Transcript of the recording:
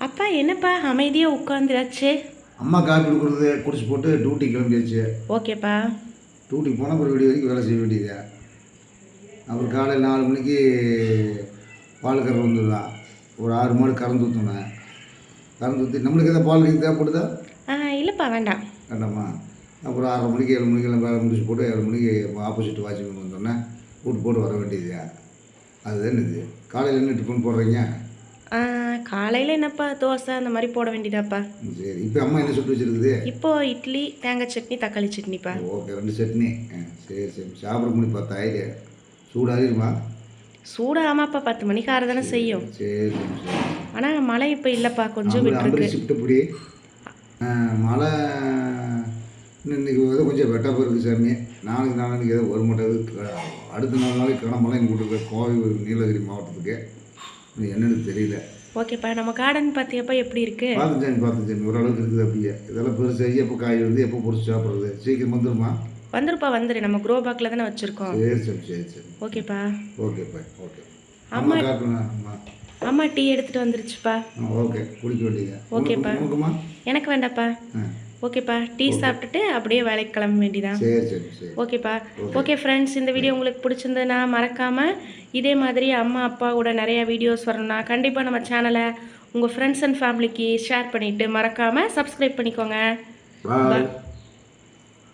அப்பா என்னப்பா அமைதியாக உட்காந்துராச்சு? அம்மா காப்பி கொடுக்குறது குடிச்சு போட்டு டியூட்டி கிளம்பியாச்சு. ஓகேப்பா. டியூட்டிக்கு போனால் அப்புறம் விடிய வரைக்கும் வேலை செய்ய வேண்டியது. அப்புறம் காலையில் 4 மணிக்கு பால் கறந்து வந்துடுதான். ஒரு 6 மாடு கறந்து ஊற்றுனேன். கறந்து ஊற்றி நம்மளுக்கு எதாவது பால் கறி தேவைப்படுதா? இல்லைப்பா வேண்டாம். வேண்டாமா? அப்புறம் 6:30 மணிக்கு 7 மணிக்கெல்லாம் வேலை முடிச்சு போட்டு 7 மணிக்கு ஆப்போசிட் வாட்ச்மேன் வந்தோடனே கூட்டு போட்டு வர வேண்டியது. அதுதான் இது. காலையில் என்ன டிஃபன் போடுறீங்க? காலையில் என்னப்பா தோசை அந்த மாதிரி போட வேண்டியதாப்பா. சரி, இப்போ அம்மா என்ன சுட்டு வச்சுருக்குது? இப்போ இட்லி, தேங்காய் சட்னி, தக்காளி சட்னிப்பா. ஓகே, 2 சட்னி. சரி சரி, சாப்பிட முடி 10 ஆயிடு. சூடாகிருமா? சூடாகாமாப்பா, 10 மணிக்கு ஆறு தானே செய்யும். சரி சரி சரி. ஆனால் மழை இப்போ இல்லைப்பா, கொஞ்சம் விட்டுருக்கு. ஷிஃப்ட் இப்படி மழை இன்னைக்கு வந்து கொஞ்சம் வெட்டப்போ இருக்குது சாமி. நாளைக்கு ஏதோ ஒரு மாட்டேங்குது. அடுத்த 4 நாளைக்கு கனமழை இங்கே விட்டுருக்கு கோவை நீலகிரி மாவட்டத்துக்கு. என்னன்னு தெரியல. ஓகேப்பா. நம்ம கார்டன் பார்த்தியப்பா எப்படி இருக்குது? பார்த்து சாமி ஓரளவுக்கு இருக்குது. அப்படியே இதெல்லாம் பெருசாகி எப்போ காய் வந்து எப்போ பொறிச்சு சாப்பிட்றது? சீக்கிரம் வந்துடுமா? வந்துருப்பா வந்துரு, நம்ம க்ரோ பாக்ல தானே வச்சுருக்கோம். சரி சரி சரி சரி. ஓகேப்பா. ஓகேப்பா ஓகே. அம்மா அம்மா அம்மா டீ எடுத்துகிட்டு வந்துருச்சுப்பா. ஓகே, குடிக்க வேண்டியது. ஓகேப்பா. எனக்கு வேண்டாப்பா. ஓகேப்பா, டீ சாப்பிட்டுட்டு அப்படியே வேலைக்கு கிளம்ப வேண்டியதான். சரி சரி சரி. ஓகேப்பா. ஓகே ஃப்ரெண்ட்ஸ், இந்த வீடியோ உங்களுக்கு பிடிச்சிருந்ததுன்னா மறக்காமல் இதே மாதிரி அம்மா அப்பாவோட நிறையா வீடியோஸ் வரணும்னா கண்டிப்பாக நம்ம சேனலை உங்கள் ஃப்ரெண்ட்ஸ் அண்ட் ஃபேமிலிக்கு ஷேர் பண்ணிவிட்டு மறக்காமல் சப்ஸ்கிரைப் பண்ணிக்கோங்க. பாய்.